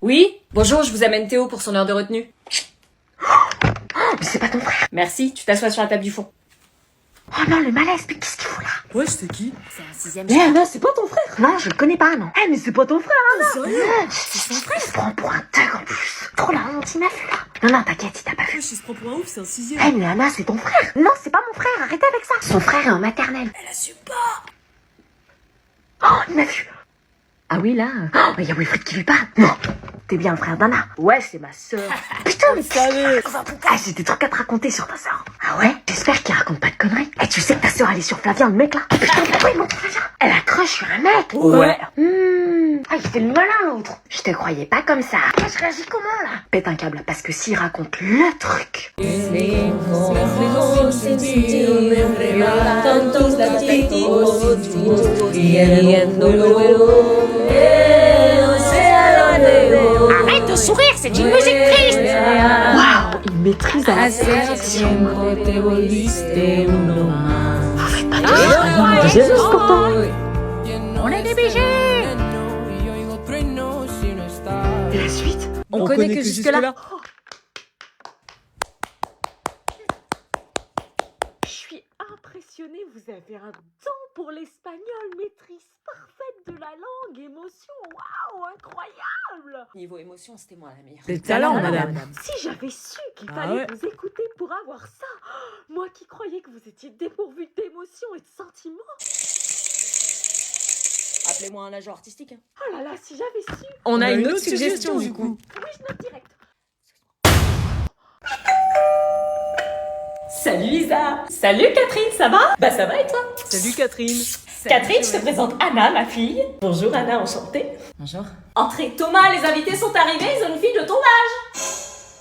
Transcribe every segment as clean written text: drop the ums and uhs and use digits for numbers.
Oui? Bonjour, je vous amène Théo pour son heure de retenue. Mais c'est pas ton frère. Merci, tu t'assois sur la table du fond. Oh non, le malaise, mais qu'est-ce qu'il fout là? Ouais, c'était qui? C'est un sixième. Mais Anna, c'est pas ton frère. Non, je le connais pas, non. Eh, mais c'est pas ton frère, Anna. Sérieux? C'est son frère. Il se prend pour un thug en plus. Trop la honte, il m'a vu là. Non, t'inquiète, il t'a pas vu. Ouais, je se prend pour un ouf, c'est un sixième. Eh, mais Anna, c'est ton frère. Non, c'est pas mon frère, arrêtez avec ça. Son frère est en maternelle. Elle assume pas. Oh, il m'a vu. Ah oui, là. Oh, il y a Wilfried qui lui parle. Non, t'es bien le frère d'Anna. Ouais, c'est ma sœur. Putain, mais savais. j'ai des trucs à te raconter sur ta sœur. Ah ouais? J'espère qu'il raconte pas de conneries. Eh, tu sais que ta sœur, elle est sur Flavien, le mec là. Oh, putain, pourquoi il montre Flavien? Elle a crush sur un mec. Ouais. Ah, il fait le malin l'autre. Je te croyais pas comme ça. Moi, je réagis comment là? Pète un câble, parce que s'il raconte le truc. Arrête de sourire, c'est une musique triste. Waouh, il maîtrise à la perfection. Vous faites pas de Jésus pourtant. On est des BG. Et la suite? On connaît que jusque-là. Je suis impressionnée, vous avez un don pour l'espagnol, maîtrise parfaite de la langue, émotion, waouh, incroyable. Niveau émotion, c'était moi la meilleure. Des talents, madame. Si j'avais su qu'il Ah fallait ouais. vous écouter pour avoir ça, moi qui croyais que vous étiez dépourvu d'émotions et de sentiments. Appelez-moi un agent artistique. Hein. Oh là là, si j'avais su. On a une autre suggestion du coup. Oui, je note direct. Salut Isa. Salut Catherine, ça va? Bah ça va et toi? Salut Catherine. Catherine, je te présente Anna, ma fille. Bonjour Anna, enchantée. Bonjour. Entrez, Thomas, les invités sont arrivés, ils ont une fille de ton âge.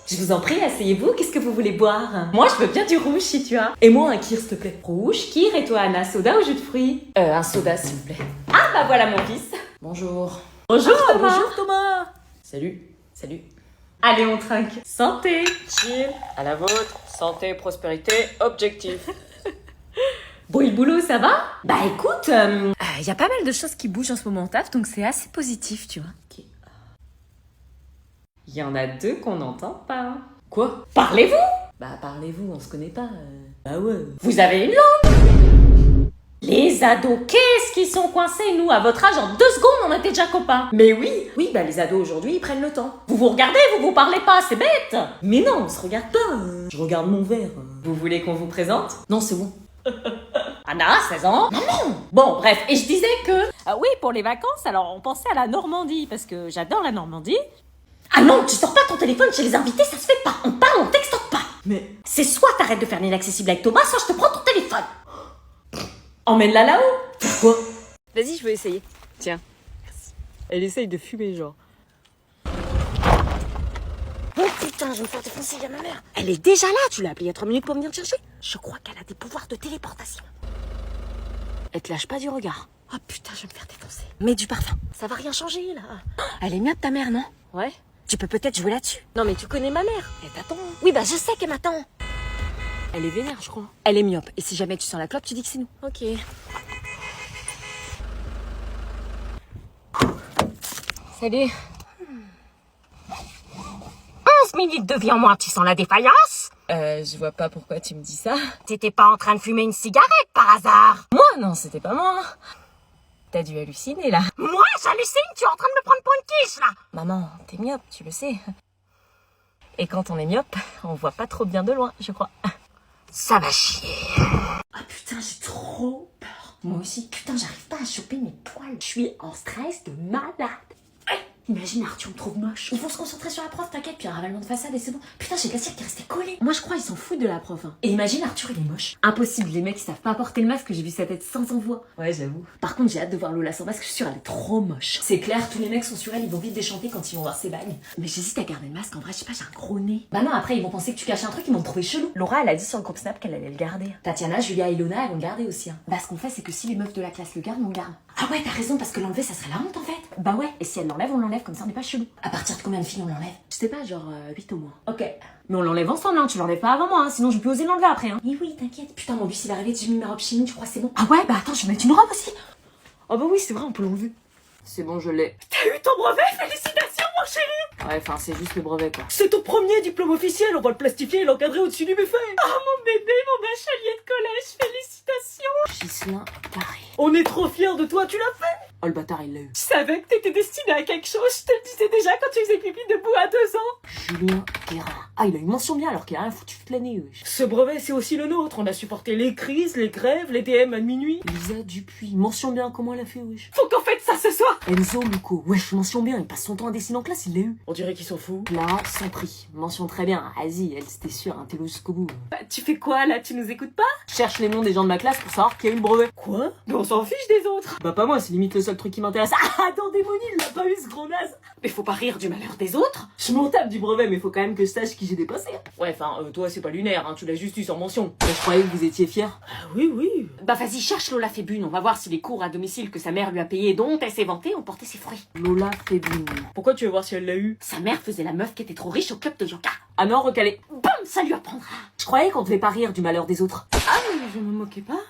Je vous en prie, asseyez-vous, qu'est-ce que vous voulez boire? Moi, je veux bien du rouge si tu as. Et moi, un kir, s'il te plaît. Rouge, kir, et toi Anna, soda ou jus de fruits? Un soda, s'il vous plaît. Ah bah voilà mon fils. Bonjour. Bonjour Thomas. Bonjour Thomas. Salut. Salut. Allez, on trinque. Santé. Chill. À la vôtre. Santé, prospérité, objectif. Bon, et le boulot, ça va? Bah écoute, y a pas mal de choses qui bougent en ce moment au taf, donc c'est assez positif, tu vois. Ok. Il y en a deux qu'on n'entend pas. Quoi? Parlez-vous? Bah parlez-vous, on se connaît pas. Bah ouais. Vous avez une langue? Les ados, qu'est-ce qu'ils sont coincés, nous? À votre âge, en 2 secondes, on était déjà copains. Mais oui, oui, bah les ados aujourd'hui, ils prennent le temps. Vous vous regardez, vous parlez pas, c'est bête. Mais non, on se regarde pas. Je regarde mon verre. Vous voulez qu'on vous présente? Non, c'est bon. Anna, 16 ans. Non. Bon, bref, et je disais que... Oui, pour les vacances, alors on pensait à la Normandie, parce que j'adore la Normandie. Ah non, tu sors pas ton téléphone chez les invités, ça se fait pas. On parle, on texte pas. Mais C'est soit t'arrêtes de faire l'inaccessible avec Thomas, soit je te prends ton téléphone. Emmène-la là-haut. pourquoi? Vas-y, je veux essayer. Tiens. Elle essaye de fumer, genre. Oh putain, je vais me faire défoncer, il y a ma mère. Elle est déjà là, tu l'as appelée il y a 3 minutes pour venir te chercher. Je crois qu'elle a des pouvoirs de téléportation. Elle te lâche pas du regard. Oh putain, je vais me faire défoncer. Mets du parfum, ça va rien changer là. Elle est myope ta mère, non? Ouais. Tu peux peut-être jouer là-dessus. Non mais tu connais ma mère, elle t'attend. Oui bah je sais qu'elle m'attend. Elle est vénère, je crois. Elle est myope, et si jamais tu sens la clope, tu dis que c'est nous. Ok. Salut. 11 minutes de vie en moins, tu sens la défaillance? Je vois pas pourquoi tu me dis ça. T'étais pas en train de fumer une cigarette par hasard? Moi, non, c'était pas moi. T'as dû halluciner, là. Moi, j'hallucine, tu es en train de me prendre pour une quiche, là. Maman, t'es myope, tu le sais. Et quand on est myope, on voit pas trop bien de loin, je crois. Ça va chier. Ah putain, j'ai trop peur. Moi aussi, putain, j'arrive pas à choper mes poils. Je suis en stress de malade. Imagine Arthur me trouve moche. Il faut se concentrer sur la prof, t'inquiète, puis un ravalement de façade et c'est bon. Putain, j'ai Cassir qui est resté collé. Moi je crois ils s'en foutent de la prof. Hein. Et imagine Arthur il est moche. Impossible, les mecs ils savent pas porter le masque, j'ai vu sa tête sans envoi. Ouais, j'avoue. Par contre j'ai hâte de voir Lola sans masque, je suis sûre elle est trop moche. C'est clair, tous les mecs sont sur elle, ils vont vite déchanter quand ils vont voir ses bagnes. Mais j'hésite à garder le masque, en vrai je sais pas, j'ai un gros nez. Bah non, après ils vont penser que tu caches un truc, ils vont me trouver chelou. Laura elle a dit sur le groupe Snap qu'elle allait le garder. Tatiana, Julia et Ilona elles vont le garder aussi. Hein. Bah ce qu'on fait c'est que si les meufs de la classe le gardent, on le garde. Ah ouais, t'as raison, parce que l'enlever ça serait la honte en fait. Bah ouais, et si elle l'enlève, on l'enlève, comme ça on n'est pas chelou. À partir de combien de filles on l'enlève? Je sais pas, genre 8 au moins. Ok. Mais on l'enlève ensemble, hein, tu l'enlèves pas avant moi, hein, sinon je peux oser l'enlever après. Hein. Oui, t'inquiète. Putain, mon bus il est arrivé, j'ai mis ma robe chimie, tu crois c'est bon? Ah ouais, bah attends, je vais mettre une robe aussi. Ah bah oui, c'est vrai, on peut l'enlever. C'est bon, je l'ai. T'as eu ton brevet? Félicitations, mon chéri! Ouais, enfin, c'est juste le brevet, quoi. C'est ton premier diplôme officiel, on va le plastifier et l'encadrer au-dessus du buffet. Oh mon bébé, mon bachelier de collège, félicitations. Ghislain Carré. On est trop fiers de toi, tu l'as fait. Oh, le bâtard, il l'a eu. Je savais que t'étais destiné à quelque chose, je te le disais déjà quand tu faisais pipi debout à 2 ans. Julien Guérard. Ah, il a eu mention bien alors qu'il a rien foutu toute l'année, wesh. Ce brevet, c'est aussi le nôtre. On a supporté les crises, les grèves, les DM à minuit. Lisa Dupuis. Mention bien, comment elle a fait, wesh. Faut qu'on fête ça ce soir. Enzo Luco. Wesh, mention bien, il passe son temps à dessiner en classe, il l'a eu. On dirait qu'ils sont fous. Clara sans prix. Mention très bien. Vas-y, elle, c'était sûr, un télo jusqu'au bout. Bah, tu fais quoi là, tu nous écoutes pas? Je cherche les noms des gens de ma classe pour savoir qui a eu le brevet. Quoi? Mais on s'en fiche des autres. Bah, pas moi, c'est limite le seul truc qui m'intéresse. Ah, attendez, Moni, il l'a pas eu ce gros naze. Mais faut pas rire du malheur des autres. Je m'en tape du brevet, mais faut quand même que je sache qui j'ai dépassé. Ouais, enfin, toi, c'est pas lunaire, hein. Tu l'as juste eu sans mention. Mais je croyais que vous étiez fiers. Ah oui, oui. Bah vas-y, cherche Lola Fébune, on va voir si les cours à domicile que sa mère lui a payés et dont elle s'est vantée ont porté ses fruits. Lola Fébune. Pourquoi tu veux voir si elle l'a eu? Sa mère faisait la meuf qui était trop riche au club de yoga. Ah non, recalé. Bam, ça lui apprendra. Je croyais qu'on devait pas rire du malheur des autres. Ah mais je me moquais pas.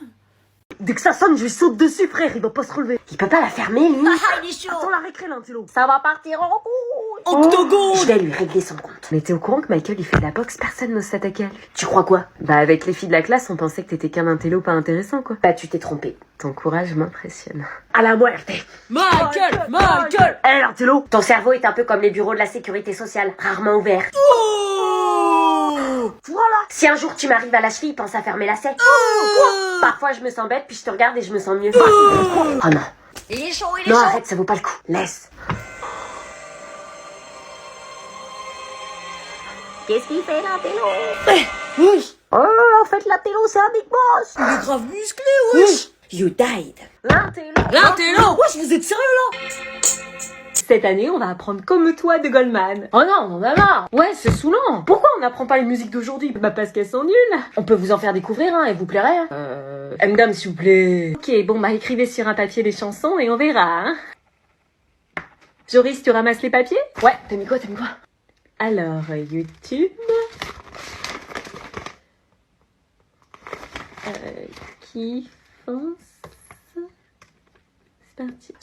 Dès que ça sonne, je lui saute dessus, frère, il va pas se relever. Il peut pas la fermer, lui. Ah, il est chaud. Attends la récré, l'intello. Ça va partir en couille. Octogone! Je vais lui régler son compte. Mais t'es au courant que Michael, il fait de la boxe, personne n'ose s'attaquer à lui. Tu crois quoi? Bah, avec les filles de la classe, on pensait que t'étais qu'un intello pas intéressant, quoi. Bah, tu t'es trompé. Ton courage m'impressionne. À la muerte. Michael! Michael! Eh, l'intello, ton cerveau est un peu comme les bureaux de la sécurité sociale, rarement ouverts. Oh! Voilà. Si un jour tu m'arrives à la cheville, pense à fermer la selle. Parfois, je me sens bête, puis je te regarde et je me sens mieux. Oh non. Il est chaud, Non, arrête, ça vaut pas le coup. Laisse. Qu'est-ce qu'il fait, l'intello? Wesh! Oh, en fait, l'intello, c'est un big boss. Il est grave musclé, wesh! You died. L'intello. L'intello! Wesh, vous êtes sérieux là? Cette année, on va apprendre comme toi de Goldman. Oh non, on en a marre. Ouais, c'est saoulant. Pourquoi on n'apprend pas les musiques d'aujourd'hui? Bah parce qu'elles sont nulles. On peut vous en faire découvrir, hein, elles vous plairaient. Madame, s'il vous plaît. Ok, bon bah écrivez sur un papier les chansons et on verra, hein. Joris, tu ramasses les papiers? Ouais, t'as mis quoi? Alors, YouTube. Qui fonce? C'est parti.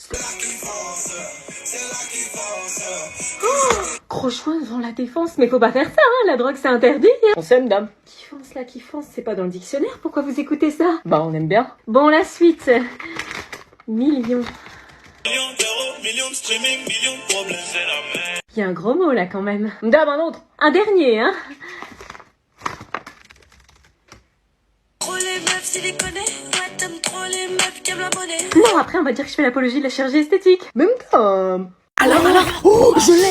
Oh, gros choix devant la défense, mais faut pas faire ça, hein, la drogue c'est interdit. On s'aime, dame. Qui fonce, c'est pas dans le dictionnaire, pourquoi vous écoutez ça? Bah on aime bien. Bon, la suite. Millions. Millions de streaming, millions de problèmes, c'est la merde. Il y a un gros mot là quand même. Dame, un autre. Un dernier, hein. Trop les meufs siliconées, ouais t'aimes trop les meufs qui aiment la monnaie. Non, après on va dire que je fais l'apologie de la chirurgie esthétique. Même comme. Alors, Oh, je l'ai!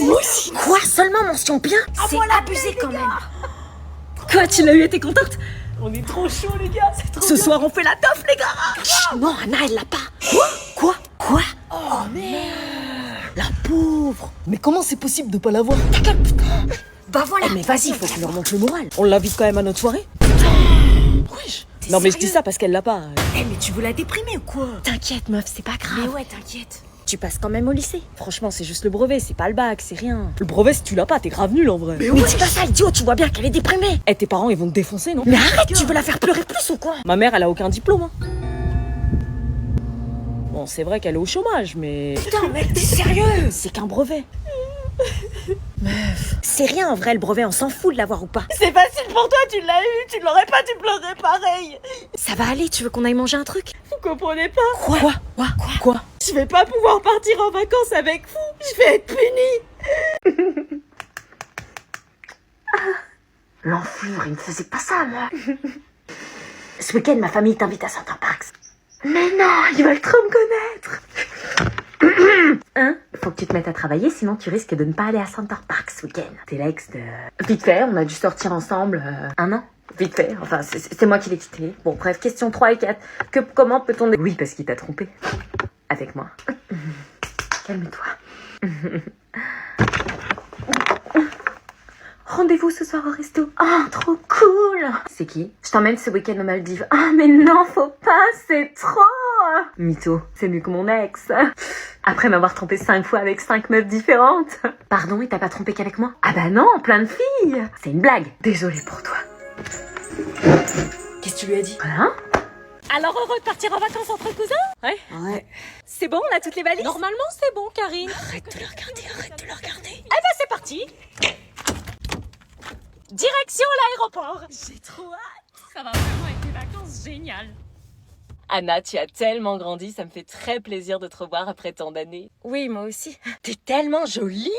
moi aussi. Quoi? Seulement mention bien? C'est abusé quand même. Quoi, tu l'as eu et t'es contente? On est trop chaud, les gars! C'est trop Ce soir, on fait la teuf, les gars. Chut, non, Anna, elle l'a pas. Quoi? Oh merde! La pauvre! Mais comment c'est possible de pas l'avoir? Bah voilà. Mais vas-y, faut qu'on leur montre le moral. On l'invite quand même à notre soirée? Wesh! Non mais je dis ça parce qu'elle l'a pas. Eh, mais tu veux la déprimer ou quoi? T'inquiète, meuf, c'est pas grave. Mais ouais, t'inquiète. Tu passes quand même au lycée. Franchement, c'est juste le brevet, c'est pas le bac, c'est rien. Le brevet, si tu l'as pas, t'es grave nul en vrai. Mais dis pas ça, idiot, tu vois bien qu'elle est déprimée. Eh, tes parents, ils vont te défoncer, non? Mais arrête, tu veux la faire pleurer plus ou quoi? Ma mère, elle a aucun diplôme, hein. Bon, c'est vrai qu'elle est au chômage, mais... Putain, mec, t'es sérieux? C'est qu'un brevet. C'est rien en vrai, le brevet, on s'en fout de l'avoir ou pas. C'est facile pour toi, tu l'as eu. Tu l'aurais pas dû pleurer pareil. Ça va aller, tu veux qu'on aille manger un truc? Vous comprenez pas? Quoi? Je vais pas pouvoir partir en vacances avec vous. Je vais être punie. L'enflure, il me faisait pas ça, moi. Ce week-end, ma famille t'invite à Center Parks. Mais non, ils veulent trop me connaître. Hein? Faut que tu te mettes à travailler, sinon tu risques de ne pas aller à Center Parks ce week-end. T'es l'ex de... Vite fait, on a dû sortir ensemble un an. Vite fait, enfin, c'est moi qui l'ai quitté. Bon, bref, question 3 et 4. Comment peut-on... Oui, parce qu'il t'a trompé. Avec moi. Calme-toi. Rendez-vous ce soir au resto. Oh, trop cool. C'est qui? Je t'emmène ce week-end aux Maldives. Ah, mais non, faut pas, c'est trop. Mytho, c'est mieux que mon ex. Après m'avoir trompé 5 fois avec 5 meufs différentes. Pardon, et t'as pas trompé qu'avec moi? Ah bah non, plein de filles. C'est une blague. Désolée pour toi. Qu'est-ce que tu lui as dit? Hein? Alors heureux de partir en vacances entre cousins? Ouais. C'est bon, on a toutes les valises? Normalement c'est bon, Karine. Arrête de la regarder, arrête de la regarder. Eh ben c'est parti. Direction l'aéroport. J'ai trop hâte. Ça va vraiment être des vacances géniales. Anna, tu as tellement grandi, ça me fait très plaisir de te revoir après tant d'années. Oui, moi aussi. T'es tellement jolie.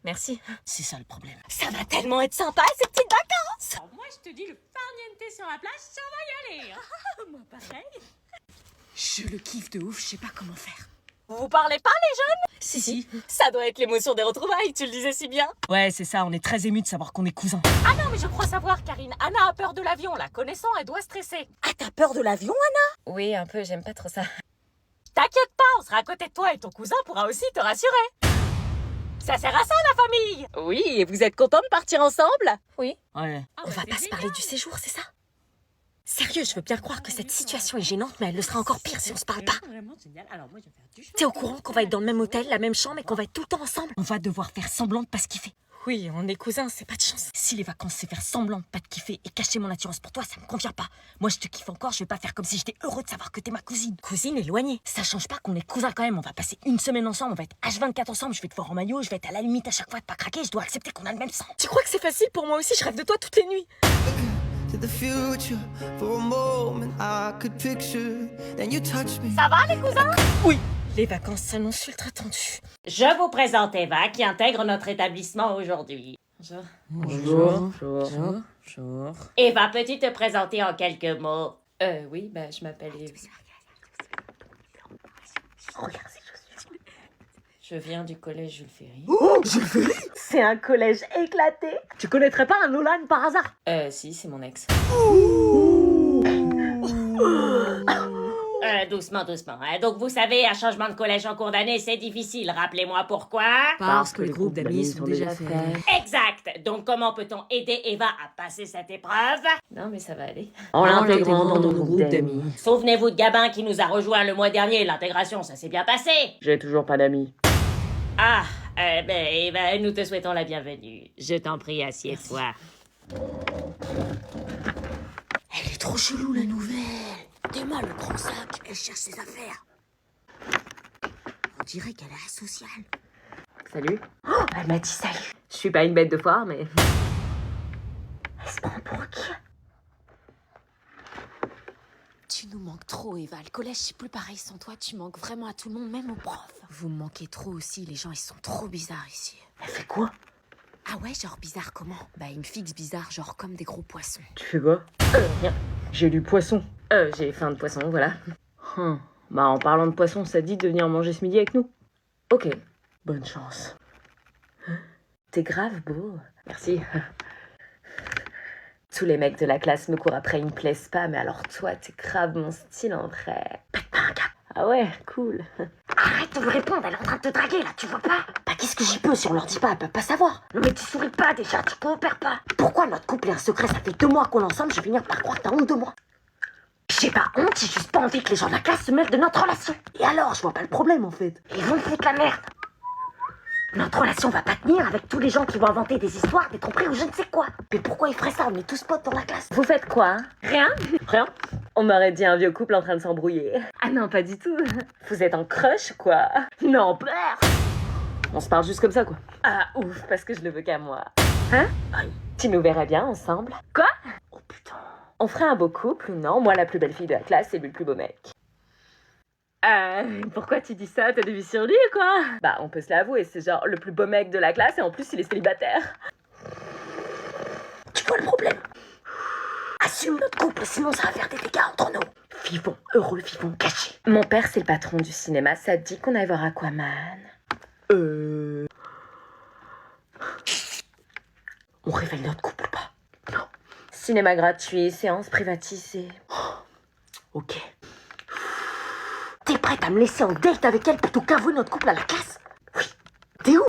Merci. C'est ça le problème. Ça va tellement être sympa ces petites vacances. Alors moi je te dis le farniente sur la plage, ça va y aller. Moi pareil. Je le kiffe de ouf, je sais pas comment faire. Vous parlez pas les jeunes? Si. Ça doit être l'émotion des retrouvailles, tu le disais si bien. Ouais, c'est ça, on est très émus de savoir qu'on est cousins. Ah non mais je crois savoir, Karine. Anna a peur de l'avion, la connaissant, elle doit stresser. Ah, t'as peur de l'avion, Anna? Oui, un peu, j'aime pas trop ça. T'inquiète pas, on sera à côté de toi et ton cousin pourra aussi te rassurer. Ça sert à ça la famille. Oui, et vous êtes contents de partir ensemble? Oui. Ouais. Ah, On bah, va c'est pas se génial. parler du séjour, c'est ça? Sérieux, je veux bien croire que cette situation est gênante, mais elle le sera encore pire si on se parle pas. Vraiment génial. Alors moi je vais faire du T'es au courant qu'on va être dans le même hôtel, la même chambre et qu'on va être tout le temps ensemble? On va devoir faire semblant de pas se kiffer. Oui, on est cousins, c'est pas de chance. Si les vacances c'est faire semblant de pas te kiffer et cacher mon attirance pour toi, ça me convient pas. Moi je te kiffe encore, je vais pas faire comme si j'étais heureux de savoir que t'es ma cousine. Cousine éloignée. Ça change pas qu'on est cousins quand même, on va passer une semaine ensemble, on va être H24 ensemble, je vais te voir en maillot, je vais être à la limite à chaque fois de pas craquer, je dois accepter qu'on a le même sang. Tu crois que c'est facile pour moi aussi? Je rêve de toi toutes les nuits. To the future for a moment I could picture. Then you touch me. Ça va les cousins? Oui, les vacances s'annoncent ultra tendues. Je vous présente Eva qui intègre notre établissement aujourd'hui. Bonjour. Bonjour. Eva, peux-tu te présenter en quelques mots? Oui, bah je m'appelle Eve. Je viens du collège Jules Ferry. Oh, je fais. C'est un collège éclaté. Tu connaîtrais pas un Nolan par hasard? Si, c'est mon ex. Doucement, doucement. Donc vous savez, un changement de collège en cours d'année, c'est difficile. Rappelez-moi pourquoi. Parce que les groupes d'amis sont déjà faits. Exact. Donc comment peut-on aider Eva à passer cette épreuve? Non, mais ça va aller. En l'intégrant dans nos groupes d'amis. Souvenez-vous de Gabin qui nous a rejoint le mois dernier. L'intégration, ça s'est bien passé. J'ai toujours pas d'amis. Ah, Eva, nous te souhaitons la bienvenue. Je t'en prie, assieds-toi. Elle est trop chelou la nouvelle. Théma, le grand sac, elle cherche ses affaires. On dirait qu'elle est asociale. Salut. Oh, elle m'a dit salut. Je suis pas une bête de foire, mais... Elle se prend pour qui? Tu nous manques trop, Eva. Le collège, c'est plus pareil sans toi. Tu manques vraiment à tout le monde, même aux profs. Vous me manquez trop aussi. Les gens, ils sont trop bizarres ici. Elle fait quoi? Ah ouais, genre bizarre comment? Bah, ils me fixent bizarre, genre comme des gros poissons. Tu fais quoi? Rien. J'ai lu poisson. J'ai faim de poisson, voilà. Bah, en parlant de poisson, ça te dit de venir manger ce midi avec nous? Ok. Bonne chance. T'es grave beau. Merci. Tous les mecs de la classe me courent après, ils me plaisent pas, mais alors toi, t'es grave mon style en vrai. Pète pas un cap. Ah ouais, cool. Arrête de lui répondre, elle est en train de te draguer là, tu vois pas? Bah qu'est-ce que j'y peux si on leur dit pas, elle peut pas savoir. Non mais tu souris pas déjà, tu coopères pas. Pourquoi notre couple est un secret? Ça fait 2 mois qu'on est ensemble, je vais finir par croire que t'as honte de moi. J'ai pas honte, j'ai juste pas envie que les gens de la classe se mêlent de notre relation. Et alors, je vois pas le problème en fait. Ils vont foutre la merde. Notre relation va pas tenir avec tous les gens qui vont inventer des histoires, des tromperies ou je ne sais quoi. Mais pourquoi ils feraient ça? On est tous potes dans la classe. Vous faites quoi? Rien? Rien? On m'aurait dit un vieux couple en train de s'embrouiller. Ah non, pas du tout. Vous êtes en crush, quoi? Non, peur. On se parle juste comme ça, quoi. Ah, ouf, parce que je le veux qu'à moi. Hein? Tu nous verrais bien ensemble? Quoi? Oh putain. On ferait un beau couple ou non? Moi, la plus belle fille de la classe, et lui le plus beau mec. Pourquoi tu dis ça? T'as des vues sur lui ou quoi? Bah, on peut se l'avouer, c'est genre le plus beau mec de la classe et en plus, il est célibataire. Tu vois le problème? Assume notre couple, sinon ça va faire des dégâts entre nous. Vivons heureux, vivons cachés. Mon père, c'est le patron du cinéma, ça te dit qu'on aille voir Aquaman? On réveille notre couple ou pas? Non. Cinéma gratuit, séance privatisée. Ok. T'es prête à me laisser en date avec elle plutôt qu'avouer notre couple à la classe? Oui. T'es où?